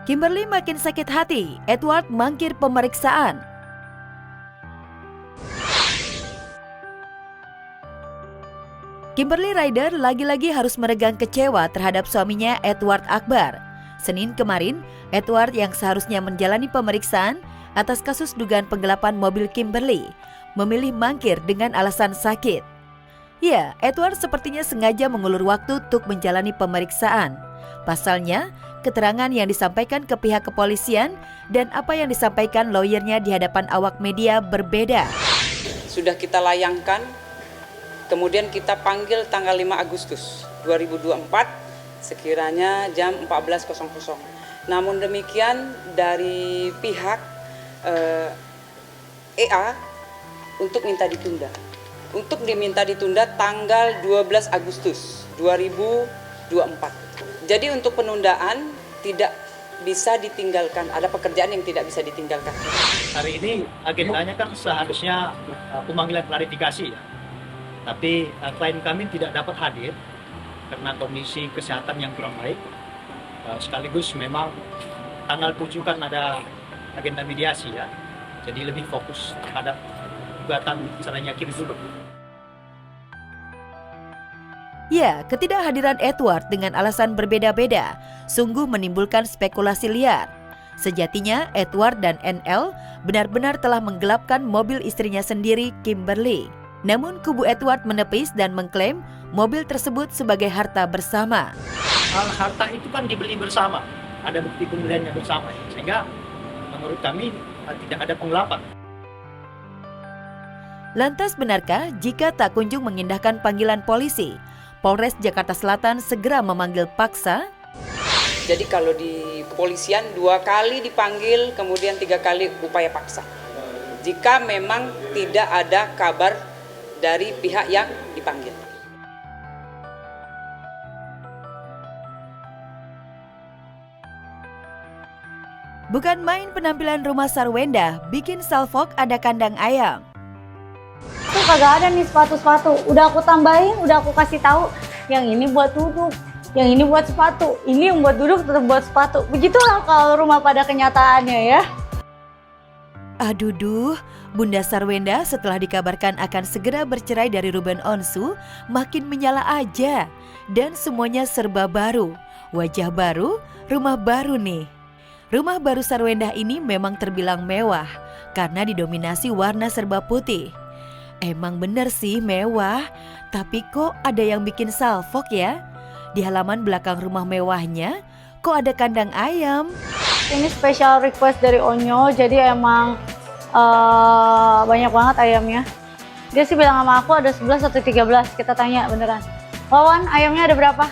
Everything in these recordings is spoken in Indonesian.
Kimberly makin sakit hati, Edward mangkir pemeriksaan. Kimberly Ryder lagi-lagi harus meregang kecewa terhadap suaminya Edward Akbar. Senin kemarin, Edward yang seharusnya menjalani pemeriksaan atas kasus dugaan penggelapan mobil Kimberly, memilih mangkir dengan alasan sakit. Ya, Edward sepertinya sengaja mengulur waktu untuk menjalani pemeriksaan. Pasalnya, keterangan yang disampaikan ke pihak kepolisian dan apa yang disampaikan lawyernya di hadapan awak media berbeda. Sudah kita layangkan, kemudian kita panggil tanggal 5 Agustus 2024 sekiranya jam 14.00. Namun demikian dari pihak EA untuk minta ditunda. Untuk diminta ditunda tanggal 12 Agustus 2024. Jadi untuk penundaan tidak bisa ditinggalkan, ada pekerjaan yang tidak bisa ditinggalkan. Hari ini agendanya kan seharusnya pemanggilan klarifikasi ya. Tapi klien kami tidak dapat hadir karena kondisi kesehatan yang kurang baik. Sekaligus memang tanggal 7 kan ada agenda mediasi ya. Jadi lebih fokus terhadap gugatan misalnya Kim dulu. Ya, ketidakhadiran Edward dengan alasan berbeda-beda sungguh menimbulkan spekulasi liar. Sejatinya Edward dan NL benar-benar telah menggelapkan mobil istrinya sendiri, Kimberly. Namun kubu Edward menepis dan mengklaim mobil tersebut sebagai harta bersama. Harta itu kan dibeli bersama, ada bukti pembeliannya bersama, sehingga menurut kami tidak ada penggelapan. Lantas benarkah jika tak kunjung mengindahkan panggilan polisi, Polres Jakarta Selatan segera memanggil paksa? Jadi kalau di kepolisian 2 kali dipanggil, kemudian 3 kali upaya paksa. Jika memang tidak ada kabar dari pihak yang dipanggil. Bukan main penampilan rumah Sarwenda bikin salfok ada kandang ayam. Tuh kagak ada nih sepatu-sepatu. Udah aku tambahin, udah aku kasih tahu yang ini buat duduk, yang ini buat sepatu, ini yang buat duduk tetap buat sepatu. Begitulah kalau rumah pada kenyataannya ya. Aduh, Bunda Sarwenda setelah dikabarkan akan segera bercerai dari Ruben Onsu, makin menyala aja. Dan semuanya serba baru, wajah baru, rumah baru nih. Rumah baru Sarwenda ini memang terbilang mewah karena didominasi warna serba putih. Emang bener sih mewah, tapi kok ada yang bikin salfok ya? Di halaman belakang rumah mewahnya, kok ada kandang ayam? Ini special request dari Onyo, jadi emang banyak banget ayamnya. Dia sih bilang sama aku ada 11 atau 13, kita tanya beneran. Wawan, ayamnya ada berapa?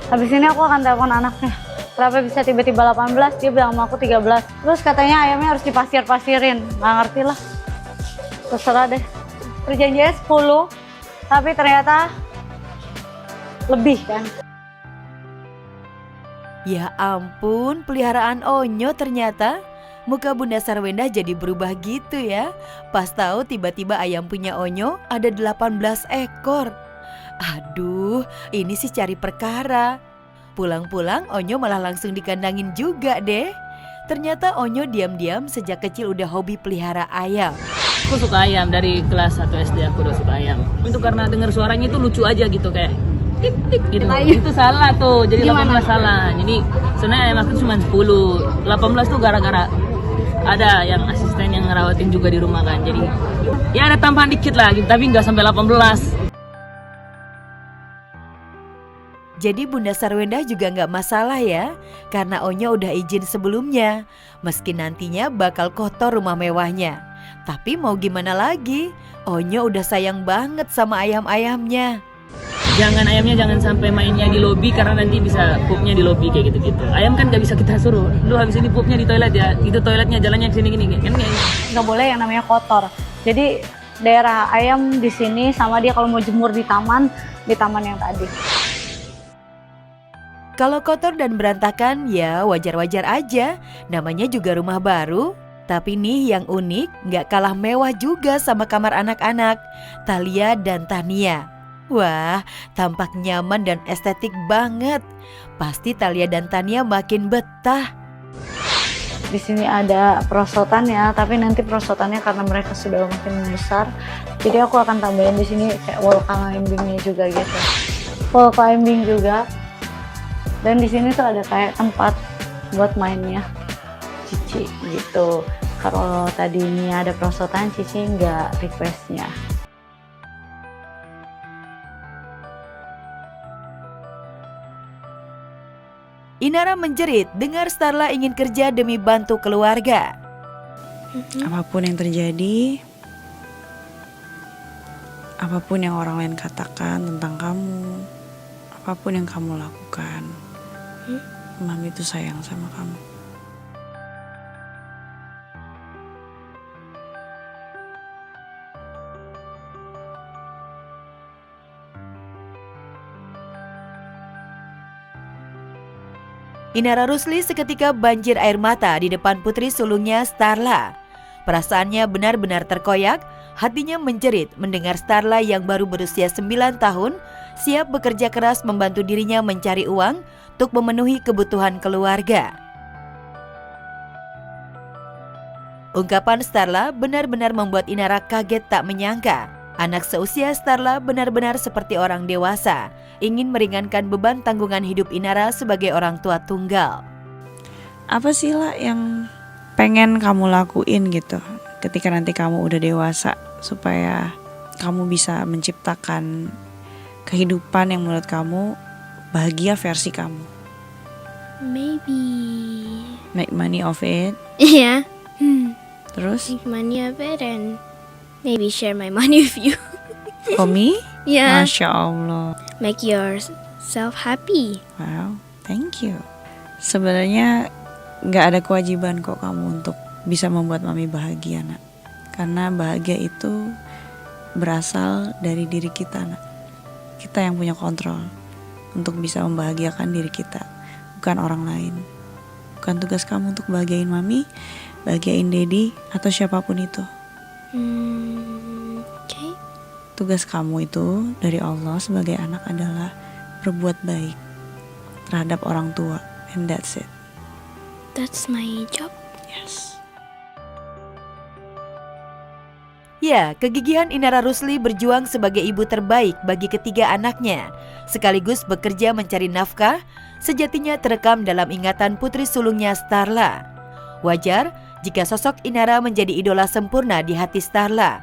Habis ini aku akan telepon anaknya. Kenapa bisa tiba-tiba 18, dia bilang sama aku 13. Terus katanya ayamnya harus dipasir-pasirin, nggak ngerti lah. Terserah deh. Perjanjiannya 10, tapi ternyata lebih kan. Ya ampun, peliharaan Onyo ternyata. Muka Bunda Sarwenda jadi berubah gitu ya. Pas tahu tiba-tiba ayam punya Onyo ada 18 ekor. Aduh, ini sih cari perkara. Pulang-pulang Onyo malah langsung dikandangin juga deh. Ternyata Onyo diam-diam sejak kecil udah hobi pelihara ayam. Aku suka ayam dari kelas 1 SD, aku udah suka ayam. Itu karena dengar suaranya itu lucu aja gitu kayak tik tik gitu. Itu salah tuh, jadi 18 salah. Jadi sebenarnya ayam aku cuma 10. 18 tuh gara-gara ada yang asisten yang ngerawatin juga di rumah kan. Jadi ya ada tambahan dikit lah gitu, tapi nggak sampai 18. Jadi Bunda Sarwenda juga nggak masalah ya, karena Onyo udah izin sebelumnya. Meski nantinya bakal kotor rumah mewahnya. Tapi mau gimana lagi, Onyo udah sayang banget sama ayam-ayamnya. Jangan sampai mainnya di lobi karena nanti bisa pupnya di lobi kayak gitu-gitu. Ayam kan nggak bisa kita suruh, lu habis ini pupnya di toilet ya, itu toiletnya jalannya ke sini gini kan Nggak boleh yang namanya kotor. Jadi daerah ayam di sini sama dia kalau mau jemur di taman yang tadi. Kalau kotor dan berantakan ya wajar-wajar aja, namanya juga rumah baru. Tapi nih yang unik, nggak kalah mewah juga sama kamar anak-anak, Thalia dan Tania. Wah, tampak nyaman dan estetik banget. Pasti Thalia dan Tania makin betah. Di sini ada perosotan ya, tapi nanti perosotannya karena mereka sudah makin besar, jadi aku akan tambahin di sini kayak wall climbingnya juga gitu. Wall climbing juga. Dan di sini tuh ada kayak tempat buat mainnya Cici gitu. Kalau tadi ini ada perosotan, Cici nggak requestnya. Inara menjerit dengar Starla ingin kerja demi bantu keluarga. Apapun yang terjadi, apapun yang orang lain katakan tentang kamu, apapun yang kamu lakukan, Mami itu sayang sama kamu. Inara Rusli seketika banjir air mata di depan putri sulungnya Starla. Perasaannya benar-benar terkoyak, hatinya menjerit mendengar Starla yang baru berusia 9 tahun siap bekerja keras membantu dirinya mencari uang untuk memenuhi kebutuhan keluarga. Ungkapan Starla benar-benar membuat Inara kaget tak menyangka. Anak seusia Starla benar-benar seperti orang dewasa, ingin meringankan beban tanggungan hidup Inara sebagai orang tua tunggal. Apa sih lah yang pengen kamu lakuin gitu ketika nanti kamu udah dewasa, supaya kamu bisa menciptakan kehidupan yang menurut kamu bahagia versi kamu? Maybe. Make money of it. Yeah. Terus Make money of it and maybe share my money with you. for me? Yeah. Masya Allah. Make yourself happy. Wow, thank you. Sebenarnya nggak ada kewajiban kok kamu untuk bisa membuat Mami bahagia, nak. Karena bahagia itu berasal dari diri kita, nak. Kita yang punya kontrol untuk bisa membahagiakan diri kita, bukan orang lain. Bukan tugas kamu untuk bahagiain Mami, bahagiain Daddy, atau siapapun itu. Okay. Tugas kamu itu dari Allah sebagai anak adalah berbuat baik terhadap orang tua, and that's it. That's my job. Yes. Ya, kegigihan Inara Rusli berjuang sebagai ibu terbaik bagi ketiga anaknya, sekaligus bekerja mencari nafkah, sejatinya terekam dalam ingatan putri sulungnya Starla. Wajar jika sosok Inara menjadi idola sempurna di hati Starla.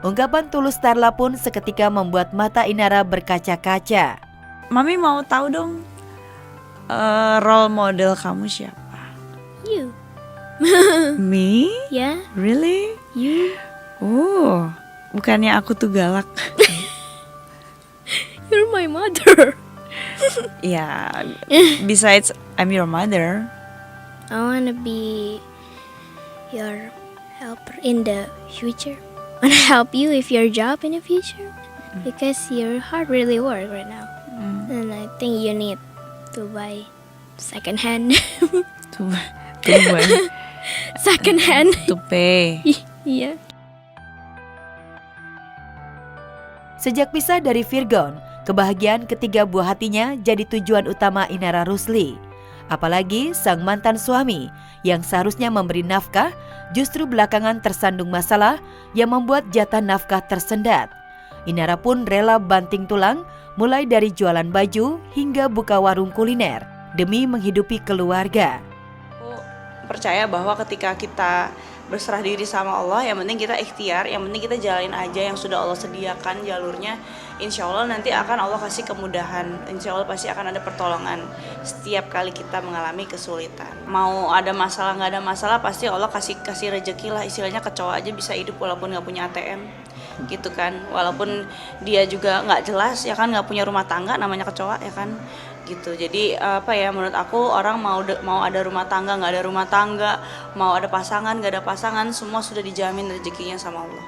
Ungkapan tulus Starla pun seketika membuat mata Inara berkaca-kaca. Mami mau tahu dong, role model kamu siapa? You. Me? Yeah. Really? You. Oh, bukannya aku tuh galak. You're my mother. Ya, besides I'm your mother. I wanna be your helper in the future. Wanna help you with your job in the future because your heart really work right now, and I think you need to buy second hand. To buy, Second hand. to pay. Yeah. Sejak pisah dari Virgon, kebahagiaan ketiga buah hatinya jadi tujuan utama Inara Rusli. Apalagi sang mantan suami yang seharusnya memberi nafkah justru belakangan tersandung masalah yang membuat jatah nafkah tersendat. Inara pun rela banting tulang mulai dari jualan baju hingga buka warung kuliner demi menghidupi keluarga. Aku percaya bahwa ketika kita berserah diri sama Allah, yang penting kita ikhtiar, yang penting kita jalanin aja yang sudah Allah sediakan jalurnya. Insya Allah nanti akan Allah kasih kemudahan, insya Allah pasti akan ada pertolongan setiap kali kita mengalami kesulitan. Mau ada masalah nggak ada masalah, pasti Allah kasih rezeki lah. Istilahnya kecoa aja bisa hidup walaupun nggak punya ATM gitu kan, walaupun dia juga nggak jelas ya kan, nggak punya rumah tangga, namanya kecoa ya kan gitu. Jadi apa ya, menurut aku orang mau ada rumah tangga nggak ada rumah tangga, mau ada pasangan nggak ada pasangan, semua sudah dijamin rezekinya sama Allah.